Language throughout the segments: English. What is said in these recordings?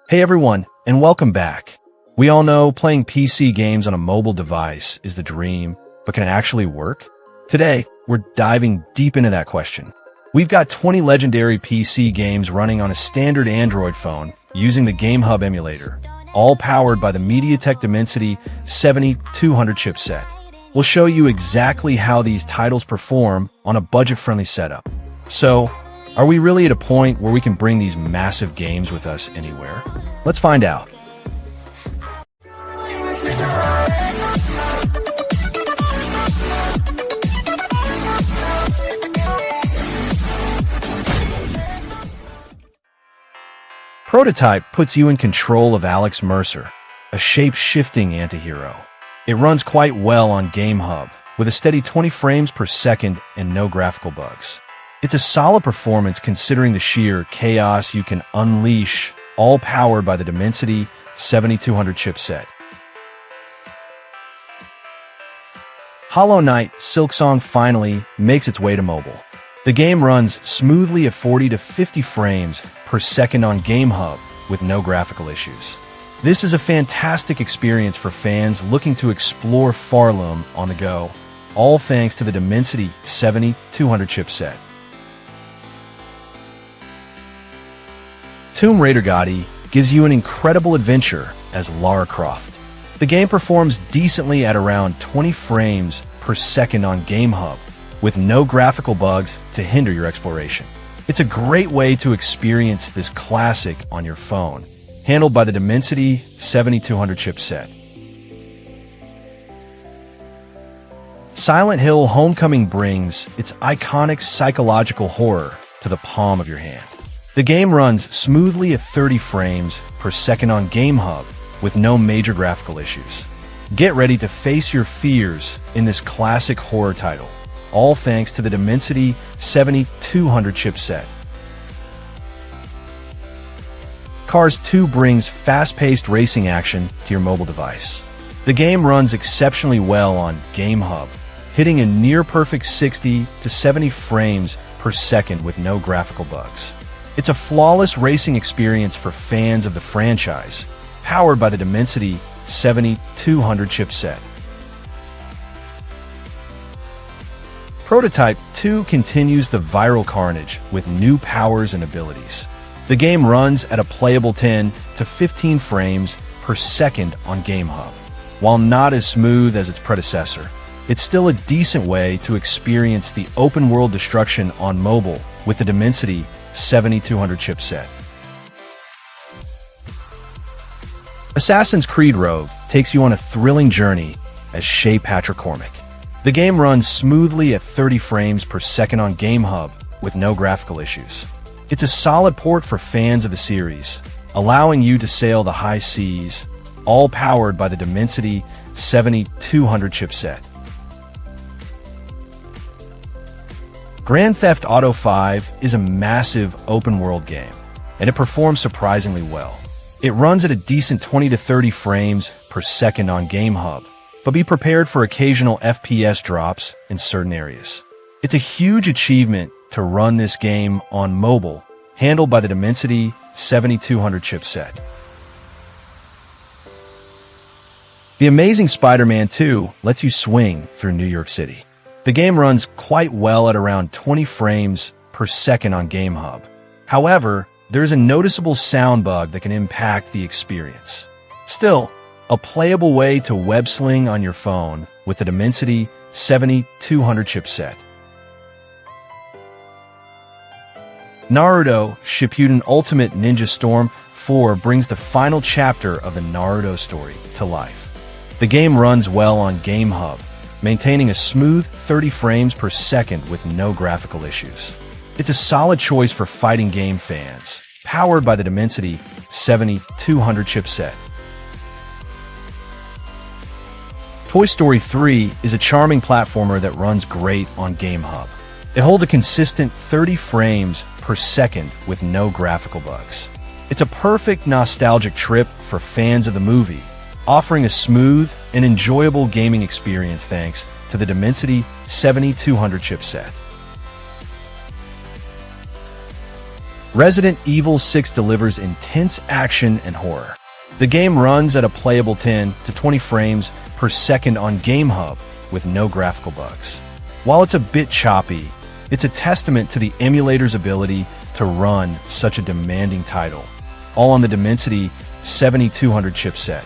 Hey everyone, and welcome back. We all know playing PC games on a mobile device is the dream, but can it actually work? Today, we're diving deep into that question. We've got 20 legendary PC games running on a standard Android phone using the GameHub Emulator, all powered by the MediaTek Dimensity 7200 chipset. We'll show you exactly how these titles perform on a budget-friendly setup. So, are we really at a point where we can bring these massive games with us anywhere? Let's find out. Prototype puts you in control of Alex Mercer, a shape-shifting antihero. It runs quite well on GameHub, with a steady 20 frames per second and no graphical bugs. It's a solid performance considering the sheer chaos you can unleash, all powered by the Dimensity 7200 chipset. Hollow Knight Silksong finally makes its way to mobile. The game runs smoothly at 40 to 50 frames per second on GameHub with no graphical issues. This is a fantastic experience for fans looking to explore Farlum on the go, all thanks to the Dimensity 7200 chipset. Tomb Raider GOTY gives you an incredible adventure as Lara Croft. The game performs decently at around 20 frames per second on GameHub, with no graphical bugs to hinder your exploration. It's a great way to experience this classic on your phone, handled by the Dimensity 7200 chipset. Silent Hill Homecoming brings its iconic psychological horror to the palm of your hand. The game runs smoothly at 30 frames per second on GameHub with no major graphical issues. Get ready to face your fears in this classic horror title, all thanks to the Dimensity 7200 chipset. Cars 2 brings fast-paced racing action to your mobile device. The game runs exceptionally well on GameHub, hitting a near-perfect 60 to 70 frames per second with no graphical bugs. It's a flawless racing experience for fans of the franchise, powered by the Dimensity 7200 chipset. Prototype 2 continues the viral carnage with new powers and abilities. The game runs at a playable 10 to 15 frames per second on GameHub. While not as smooth as its predecessor, it's still a decent way to experience the open-world destruction on mobile with the Dimensity 7200 chipset. Assassin's Creed Rogue takes you on a thrilling journey as Shay Patrick Cormac. The game runs smoothly at 30 frames per second on GameHub with no graphical issues. It's a solid port for fans of the series, allowing you to sail the high seas, all powered by the Dimensity 7200 chipset. Grand Theft Auto V is a massive open-world game, and it performs surprisingly well. It runs at a decent 20 to 30 frames per second on GameHub, but be prepared for occasional FPS drops in certain areas. It's a huge achievement to run this game on mobile, handled by the Dimensity 7200 chipset. The Amazing Spider-Man 2 lets you swing through New York City. The game runs quite well at around 20 frames per second on GameHub. However, there is a noticeable sound bug that can impact the experience. Still, a playable way to web-sling on your phone with the Dimensity 7200 chipset. Naruto Shippuden Ultimate Ninja Storm 4 brings the final chapter of the Naruto story to life. The game runs well on GameHub, maintaining a smooth 30 frames per second with no graphical issues. It's a solid choice for fighting game fans, powered by the Dimensity 7200 chipset. Toy Story 3 is a charming platformer that runs great on GameHub. It holds a consistent 30 frames per second with no graphical bugs. It's a perfect nostalgic trip for fans of the movie, offering a smooth and enjoyable gaming experience thanks to the Dimensity 7200 chipset. Resident Evil 6 delivers intense action and horror. The game runs at a playable 10 to 20 frames per second on GameHub with no graphical bugs. While it's a bit choppy, it's a testament to the emulator's ability to run such a demanding title, all on the Dimensity 7200 chipset.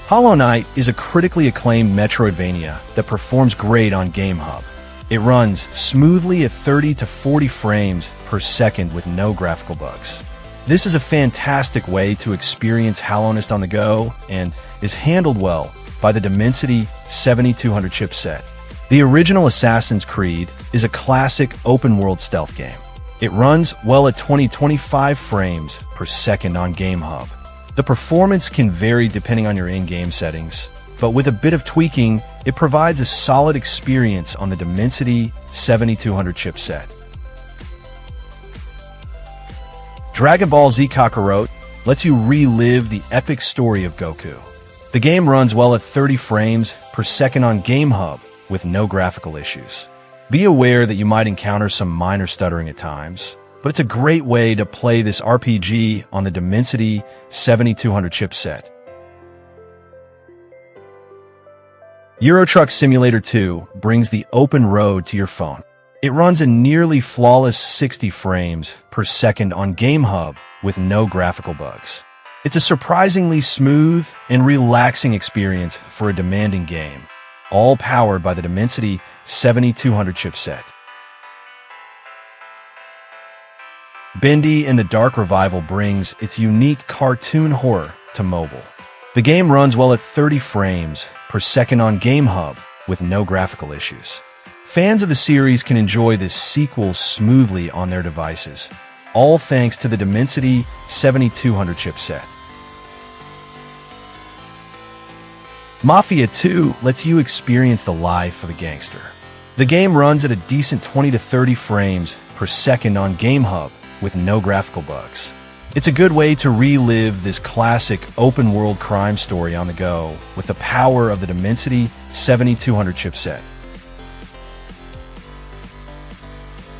Hollow Knight is a critically acclaimed Metroidvania that performs great on GameHub. It runs smoothly at 30 to 40 frames per second with no graphical bugs. This is a fantastic way to experience Hollowness on the go and is handled well by the Dimensity 7200 chipset. The original Assassin's Creed is a classic open-world stealth game. It runs well at 20-25 frames per second on GameHub. The performance can vary depending on your in-game settings, but with a bit of tweaking, it provides a solid experience on the Dimensity 7200 chipset. Dragon Ball Z Kakarot lets you relive the epic story of Goku. The game runs well at 30 frames per second on GameHub with no graphical issues. Be aware that you might encounter some minor stuttering at times, but it's a great way to play this RPG on the Dimensity 7200 chipset. Eurotruck Simulator 2 brings the open road to your phone. It runs a nearly flawless 60 frames per second on GameHub with no graphical bugs. It's a surprisingly smooth and relaxing experience for a demanding game, all powered by the Dimensity 7200 chipset. Bendy and the Dark Revival brings its unique cartoon horror to mobile. The game runs well at 30 frames per second on GameHub with no graphical issues. Fans of the series can enjoy this sequel smoothly on their devices, all thanks to the Dimensity 7200 chipset. Mafia 2 lets you experience the life of a gangster. The game runs at a decent 20 to 30 frames per second on GameHub with no graphical bugs. It's a good way to relive this classic open-world crime story on the go with the power of the Dimensity 7200 chipset.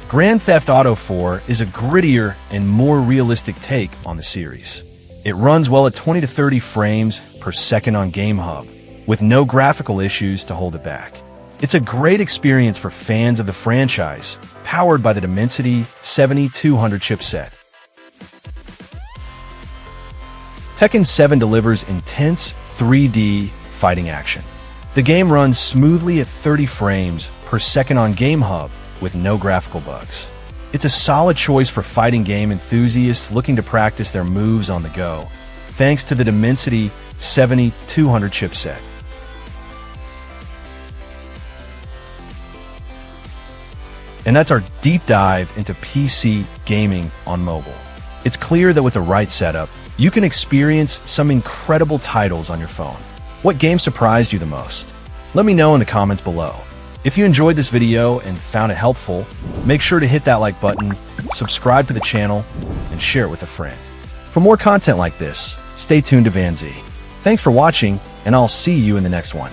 Grand Theft Auto 4 is a grittier and more realistic take on the series. It runs well at 20 to 30 frames per second on GameHub, with no graphical issues to hold it back. It's a great experience for fans of the franchise, powered by the Dimensity 7200 chipset. Tekken 7 delivers intense 3D fighting action. The game runs smoothly at 30 frames per second on GameHub with no graphical bugs. It's a solid choice for fighting game enthusiasts looking to practice their moves on the go, thanks to the Dimensity 7200 chipset. And that's our deep dive into PC gaming on mobile. It's clear that with the right setup, you can experience some incredible titles on your phone. What game surprised you the most? Let me know in the comments below. If you enjoyed this video and found it helpful, make sure to hit that like button, subscribe to the channel, and share it with a friend. For more content like this, stay tuned to Vanzee. Thanks for watching, and I'll see you in the next one.